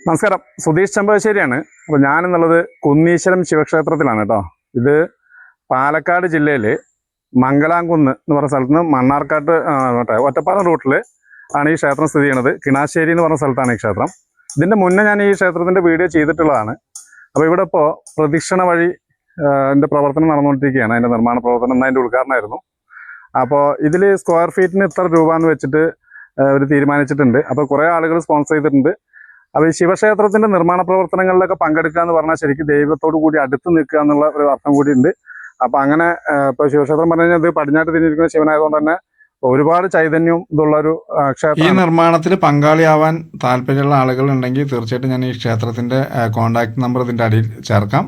നമസ്കാരം, സുധീഷ് ചെമ്പശ്ശേരിയാണ്. അപ്പോൾ ഞാനെന്നുള്ളത് കുന്നീശ്വരം ശിവക്ഷേത്രത്തിലാണ് കേട്ടോ. ഇത് പാലക്കാട് ജില്ലയിൽ മംഗലാംകുന്ന് എന്ന് പറഞ്ഞ സ്ഥലത്ത് നിന്ന് മണ്ണാർക്കാട്ട് ഒറ്റപ്പാലം റൂട്ടിൽ ആണ് ഈ ക്ഷേത്രം സ്ഥിതി ചെയ്യുന്നത്. കിണാശ്ശേരി എന്ന് പറഞ്ഞ സ്ഥലത്താണ് ഈ ക്ഷേത്രം. ഇതിൻ്റെ മുന്നേ ഞാൻ ഈ ക്ഷേത്രത്തിൻ്റെ വീഡിയോ ചെയ്തിട്ടുള്ളതാണ്. അപ്പോൾ ഇവിടെ ഇപ്പോൾ പ്രദക്ഷിണ വഴി എൻ്റെ പ്രവർത്തനം നടന്നുകൊണ്ടിരിക്കുകയാണ്. അതിൻ്റെ നിർമ്മാണ പ്രവർത്തനം അതിൻ്റെ ഉദ്ഘാടനമായിരുന്നു. അപ്പോൾ ഇതിൽ സ്ക്വയർ ഫീറ്റിന് ഇത്ര രൂപ എന്ന് വെച്ചിട്ട് അവർ തീരുമാനിച്ചിട്ടുണ്ട്. അപ്പോൾ കുറേ ആളുകൾ സ്പോൺസർ ചെയ്തിട്ടുണ്ട്. അപ്പോൾ ഈ ശിവക്ഷേത്രത്തിൻ്റെ നിർമ്മാണ പ്രവർത്തനങ്ങളിലൊക്കെ പങ്കെടുക്കുക എന്ന് പറഞ്ഞാൽ ശരിക്കും ദൈവത്തോടു കൂടി അടുത്ത് നിൽക്കുക എന്നുള്ള ഒരു അർത്ഥം കൂടി ഉണ്ട്. അപ്പോൾ അങ്ങനെ ഇപ്പോൾ ശിവക്ഷേത്രം പറഞ്ഞു കഴിഞ്ഞാൽ ഇത് പടിഞ്ഞാട്ട് തിരിഞ്ഞിരിക്കുന്ന ശിവനായതുകൊണ്ട് തന്നെ ഒരുപാട് ചൈതന്യവും ഇതുള്ളൊരു ക്ഷേത്രം. ഈ നിർമ്മാണത്തിൽ പങ്കാളിയാവാൻ താല്പര്യമുള്ള ആളുകൾ ഉണ്ടെങ്കിൽ തീർച്ചയായിട്ടും ഞാൻ ഈ ക്ഷേത്രത്തിൻ്റെ കോൺടാക്ട് നമ്പർ ഇതിൻ്റെ അടിയിൽ ചേർക്കാം.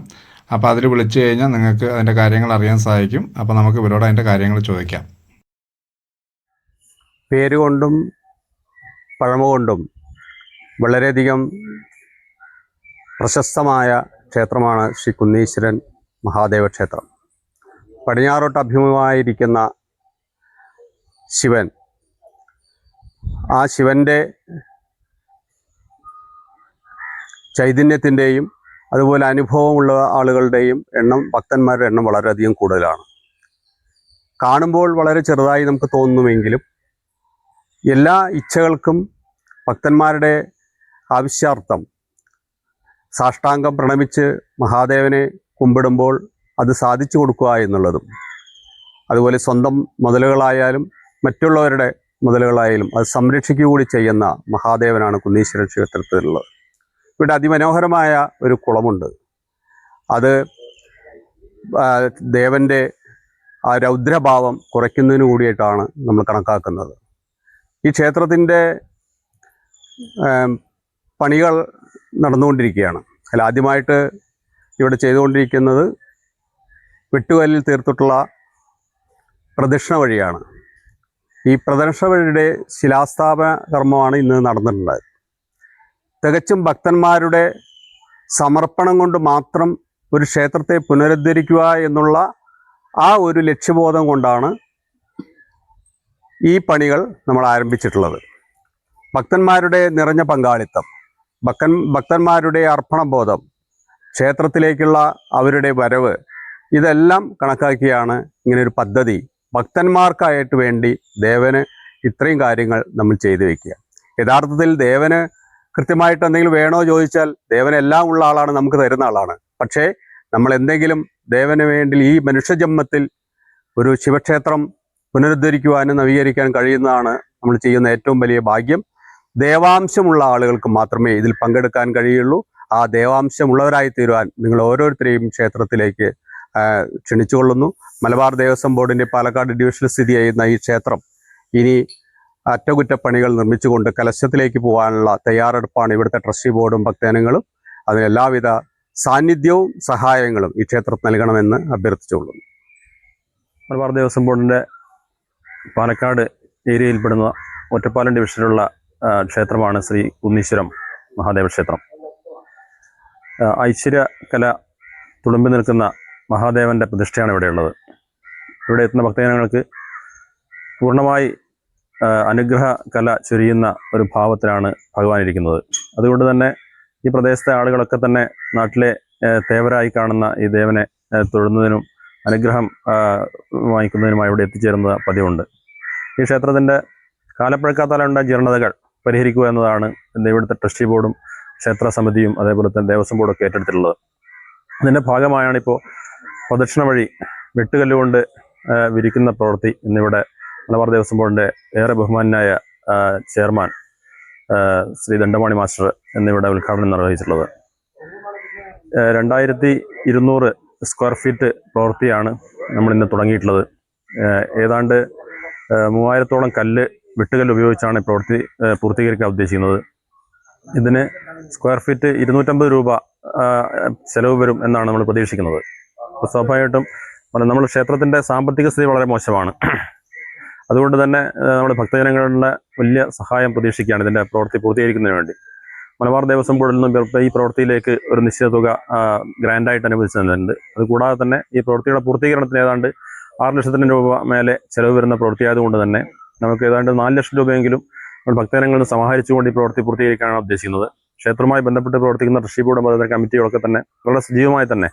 അപ്പോൾ അതിൽ വിളിച്ചു കഴിഞ്ഞാൽ നിങ്ങൾക്ക് അതിൻ്റെ കാര്യങ്ങൾ അറിയാൻ സാധിക്കും. അപ്പോൾ നമുക്ക് ഇവരോട് അതിൻ്റെ കാര്യങ്ങൾ ചോദിക്കാം. പേരുകൊണ്ടും പഴമ കൊണ്ടും വളരെയധികം പ്രശസ്തമായ ക്ഷേത്രമാണ് ശ്രീ കുന്നീശ്വരൻ മഹാദേവ ക്ഷേത്രം. പടിഞ്ഞാറോട്ട് അഭിമുഖമായിരിക്കുന്ന ശിവൻ, ആ ശിവൻ്റെ ചൈതന്യത്തിൻ്റെയും അതുപോലെ അനുഭവമുള്ള ആളുകളുടെയും എണ്ണം, ഭക്തന്മാരുടെ എണ്ണം വളരെയധികം കൂടുതലാണ്. കാണുമ്പോൾ വളരെ ചെറുതായി നമുക്ക് തോന്നുമെങ്കിലും എല്ലാ ഇച്ഛകൾക്കും ഭക്തന്മാരുടെ ആവശ്യാർത്ഥം സാഷ്ടാംഗം പ്രണമിച്ച് മഹാദേവനെ കുമ്പിടുമ്പോൾ അത് സാധിച്ചു കൊടുക്കുക എന്നുള്ളതും, അതുപോലെ സ്വന്തം മുതലുകളായാലും മറ്റുള്ളവരുടെ മുതലുകളായാലും അത് സംരക്ഷിക്കുക കൂടി ചെയ്യുന്ന മഹാദേവനാണ് കുന്നീശ്വരൻ ക്ഷേത്രത്തിലുള്ളത്. ഇവിടെ അതിമനോഹരമായ ഒരു കുളമുണ്ട്. അത് ദേവൻ്റെ ആ രൗദ്രഭാവം കുറയ്ക്കുന്നതിന് കൂടിയിട്ടാണ് നമ്മൾ കണക്കാക്കുന്നത്. ഈ ക്ഷേത്രത്തിൻ്റെ പണികൾ നടന്നുകൊണ്ടിരിക്കുകയാണ്. അതിൽ ആദ്യമായിട്ട് ഇവിടെ ചെയ്തുകൊണ്ടിരിക്കുന്നത് വെട്ടുകല്ലിൽ തീർത്തിട്ടുള്ള പ്രദക്ഷിണ വഴിയാണ്. ഈ പ്രദക്ഷിണ വഴിയുടെ ശിലാസ്ഥാപന കർമ്മമാണ് ഇന്ന് നടന്നിട്ടുള്ളത്. തികച്ചും ഭക്തന്മാരുടെ സമർപ്പണം കൊണ്ട് മാത്രം ഒരു ക്ഷേത്രത്തെ പുനരുദ്ധരിക്കുക എന്നുള്ള ആ ഒരു ലക്ഷ്യബോധം കൊണ്ടാണ് ഈ പണികൾ നമ്മൾ ആരംഭിച്ചിട്ടുള്ളത്. ഭക്തന്മാരുടെ നിറഞ്ഞ പങ്കാളിത്തം, ഭക്തന്മാരുടെ അർപ്പണബോധം, ക്ഷേത്രത്തിലേക്കുള്ള അവരുടെ വരവ്, ഇതെല്ലാം കണക്കാക്കിയാണ് ഇങ്ങനൊരു പദ്ധതി ഭക്തന്മാർക്കായിട്ട് വേണ്ടി ദേവന് ഇത്രയും കാര്യങ്ങൾ നമ്മൾ ചെയ്തു വയ്ക്കുക. യഥാർത്ഥത്തിൽ ദേവന് കൃത്യമായിട്ട് എന്തെങ്കിലും വേണോ ചോദിച്ചാൽ ദേവനെല്ലാം ഉള്ള ആളാണ്, നമുക്ക് തരുന്ന ആളാണ്. പക്ഷേ നമ്മൾ എന്തെങ്കിലും ദേവന് വേണ്ടി ഈ മനുഷ്യജന്മത്തിൽ ഒരു ശിവക്ഷേത്രം പുനരുദ്ധരിക്കുവാനും നവീകരിക്കാൻ കഴിയുന്നതാണ് നമ്മൾ ചെയ്യുന്ന ഏറ്റവും വലിയ ഭാഗ്യം. ദേവാംശമുള്ള ആളുകൾക്ക് മാത്രമേ ഇതിൽ പങ്കെടുക്കാൻ കഴിയുള്ളൂ. ആ ദേവാംശമുള്ളവരായി തീരുവാൻ നിങ്ങൾ ഓരോരുത്തരെയും ക്ഷേത്രത്തിലേക്ക് ക്ഷണിച്ചുകൊള്ളുന്നു. മലബാർ ദേവസ്വം ബോർഡിൻ്റെ പാലക്കാട് ഡിവിഷനിൽ സ്ഥിതി ചെയ്യുന്ന ഈ ക്ഷേത്രം ഇനി അറ്റകുറ്റപ്പണികൾ നിർമ്മിച്ചുകൊണ്ട് കലശത്തിലേക്ക് പോകാനുള്ള തയ്യാറെടുപ്പാണ് ഇവിടുത്തെ ട്രസ്റ്റി ബോർഡും ഭക്തജനങ്ങളും. അതിനെല്ലാവിധ സാന്നിധ്യവും സഹായങ്ങളും ഈ ക്ഷേത്രത്തിൽ നൽകണമെന്ന് അഭ്യർത്ഥിച്ചുകൊള്ളുന്നു. മലബാർ ദേവസ്വം ബോർഡിൻ്റെ പാലക്കാട് ഏരിയയിൽപ്പെടുന്ന ഒറ്റപ്പാലം ഡിവിഷനിലുള്ള ക്ഷേത്രമാണ് ശ്രീ കുന്നീശ്വരം മഹാദേവ ക്ഷേത്രം. ഐശ്വര്യകല തുളുമ്പി നിൽക്കുന്ന മഹാദേവൻ്റെ പ്രതിഷ്ഠയാണ് ഇവിടെയുള്ളത്. ഇവിടെ എത്തുന്ന ഭക്തജനങ്ങൾക്ക് പൂർണ്ണമായി അനുഗ്രഹ കല ചൊരിയുന്ന ഒരു ഭാവത്തിലാണ് ഭഗവാൻ ഇരിക്കുന്നത്. അതുകൊണ്ട് തന്നെ ഈ പ്രദേശത്തെ ആളുകളൊക്കെ തന്നെ നാട്ടിലെ തേവരായി കാണുന്ന ഈ ദേവനെ തൊഴുന്നതിനും അനുഗ്രഹം വാങ്ങിക്കുന്നതിനുമായി ഇവിടെ എത്തിച്ചേരുന്ന പതിവുണ്ട്. ഈ ക്ഷേത്രത്തിൻ്റെ കാലപ്പഴക്കത്താലുണ്ടായ ജീർണതകൾ പരിഹരിക്കുക എന്നതാണ് ഇവിടുത്തെ ട്രസ്റ്റി ബോർഡും ക്ഷേത്ര സമിതിയും അതേപോലെ തന്നെ ദേവസ്വം ബോർഡൊക്കെ ഏറ്റെടുത്തിട്ടുള്ളത്. അതിൻ്റെ ഭാഗമായാണിപ്പോൾ പ്രദക്ഷിണ വഴി വെട്ടുകല്ലുകൊണ്ട് വിരിക്കുന്ന പ്രവൃത്തി ഇന്നിവിടെ മലബാർ ദേവസ്വം ബോർഡിൻ്റെ ഏറെ ബഹുമാനായ ചെയർമാൻ ശ്രീ ദണ്ഡമാണി മാസ്റ്റർ എന്നിവിടെ ഉദ്ഘാടനം നിർവഹിച്ചിട്ടുള്ളത്. 2200 സ്ക്വയർ ഫീറ്റ് പ്രവൃത്തിയാണ് നമ്മളിന്ന് തുടങ്ങിയിട്ടുള്ളത്. ഏതാണ്ട് 3000-ഓളം കല്ല് വെട്ടുകല്ല് ഉപയോഗിച്ചാണ് പ്രവൃത്തി പൂർത്തീകരിക്കാൻ ഉദ്ദേശിക്കുന്നത്. ഇതിന് സ്ക്വയർ ഫീറ്റ് 250 രൂപ ചെലവ് വരും എന്നാണ് നമ്മൾ പ്രതീക്ഷിക്കുന്നത്. അപ്പോൾ സ്വാഭാവികമായിട്ടും നമ്മൾ ക്ഷേത്രത്തിൻ്റെ സാമ്പത്തിക സ്ഥിതി വളരെ മോശമാണ്. അതുകൊണ്ട് തന്നെ നമ്മൾ ഭക്തജനങ്ങളുടെ വലിയ സഹായം പ്രതീക്ഷിക്കുകയാണ് ഇതിൻ്റെ പ്രവൃത്തി പൂർത്തീകരിക്കുന്നതിന് വേണ്ടി. മലബാർ ദേവസ്വം ബോർഡിൽ നിന്നും ഈ പ്രവൃത്തിയിലേക്ക് ഒരു നിശ്ചിത തുക ഗ്രാൻഡായിട്ട് അനുവദിച്ചു തന്നിട്ടുണ്ട്. അതുകൂടാതെ തന്നെ ഈ പ്രവൃത്തിയുടെ പൂർത്തീകരണത്തിന് ഏതാണ്ട് 6 ലക്ഷത്തിന് രൂപ മേലെ ചെലവ് വരുന്ന പ്രവൃത്തിയായതുകൊണ്ട് തന്നെ നമുക്ക് ഏതാണ്ട് 4 ലക്ഷം രൂപയെങ്കിലും ഭക്തജനങ്ങളിൽ നിന്ന് സമാഹരിച്ചുകൊണ്ട് ഈ പ്രവൃത്തി പൂർത്തീകരിക്കാനാണ് ഉദ്ദേശിക്കുന്നത്. ക്ഷേത്രവുമായി ബന്ധപ്പെട്ട് പ്രവർത്തിക്കുന്ന ട്രസ്റ്റി ബോർഡും അതുപോലെ കമ്മിറ്റികളൊക്കെ തന്നെ വളരെ സജീവമായി തന്നെ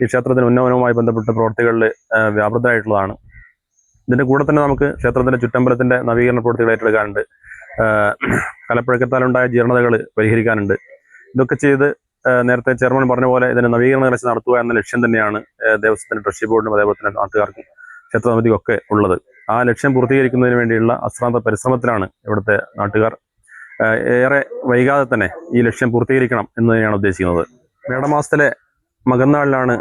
ഈ ക്ഷേത്രത്തിന് ഉന്നമനവുമായി ബന്ധപ്പെട്ട പ്രവർത്തികളിൽ വ്യാപൃതരായിട്ടുള്ളതാണ്. ഇതിൻ്റെ കൂടെ തന്നെ നമുക്ക് ക്ഷേത്രത്തിൻ്റെ ചുറ്റമ്പലത്തിൻ്റെ നവീകരണ പ്രവൃത്തികൾ ഏറ്റെടുക്കാനുണ്ട്. കലപ്പഴക്കത്താലുണ്ടായ ജീർണതകൾ പരിഹരിക്കാനുണ്ട്. ഇതൊക്കെ ചെയ്ത് നേരത്തെ ചെയർമാൻ പറഞ്ഞ പോലെ ഇതിന് നവീകരണ കലശ നടത്തുക എന്ന ലക്ഷ്യം തന്നെയാണ് ദേവസ്വത്തിൻ്റെ ട്രസ്റ്റി ബോർഡിനും അതേപോലെ തന്നെ നാട്ടുകാർക്കും ക്ഷേത്ര സമിതിക്കും ഒക്കെ ഉള്ളത്. ആ ലക്ഷ്യം പൂർത്തീകരിക്കുന്നതിന് വേണ്ടിയുള്ള അശ്രാന്ത പരിശ്രമത്തിലാണ് ഇവിടുത്തെ നാട്ടുകാർ. ഏറെ വൈകാതെ തന്നെ ഈ ലക്ഷ്യം പൂർത്തീകരിക്കണം എന്ന് തന്നെയാണ് ഉദ്ദേശിക്കുന്നത്. മേടമാസത്തിലെ മകന്നാളിലാണ്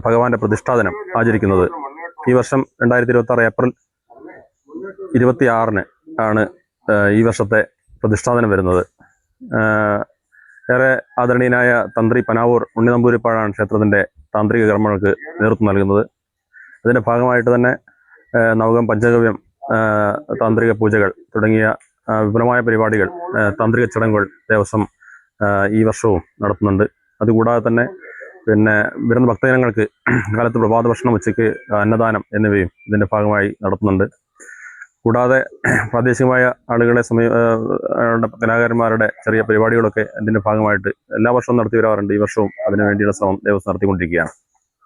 ഭഗവാന്റെ പ്രതിഷ്ഠാദിനം ആചരിക്കുന്നത്. ഈ വർഷം 2026 ഏപ്രിൽ 26 ആണ് ഈ വർഷത്തെ പ്രതിഷ്ഠാദിനം വരുന്നത്. ഏറെ ആദരണീയനായ തന്ത്രി പനാവൂർ ഉണ്ണിനമ്പൂരിപ്പാടാണ് ക്ഷേത്രത്തിൻ്റെ താന്ത്രിക കർമ്മങ്ങൾക്ക് നേതൃത്വം നൽകുന്നത്. അതിൻ്റെ ഭാഗമായിട്ട് തന്നെ നവകം, പഞ്ചഗവ്യം, താന്ത്രിക പൂജകൾ തുടങ്ങിയ വിപുലമായ പരിപാടികൾ, താന്ത്രിക ചടങ്ങുകൾ ദേവസ്വം ഈ വർഷവും നടത്തുന്നുണ്ട്. അതുകൂടാതെ തന്നെ പിന്നെ വരുന്ന ഭക്തജനങ്ങൾക്ക് കാലത്ത് പ്രഭാത ഭക്ഷണം, ഉച്ചയ്ക്ക് അന്നദാനം എന്നിവയും ഇതിൻ്റെ ഭാഗമായി നടത്തുന്നുണ്ട്. കൂടാതെ പ്രാദേശികമായ ആളുകളെ കലാകാരന്മാരുടെ ചെറിയ പരിപാടികളൊക്കെ ഇതിൻ്റെ ഭാഗമായിട്ട് എല്ലാ വർഷവും നടത്തി വരാറുണ്ട്. ഈ വർഷവും അതിനു വേണ്ടിയുള്ള ശ്രമം ദേവസ്വം നടത്തിക്കൊണ്ടിരിക്കുകയാണ്.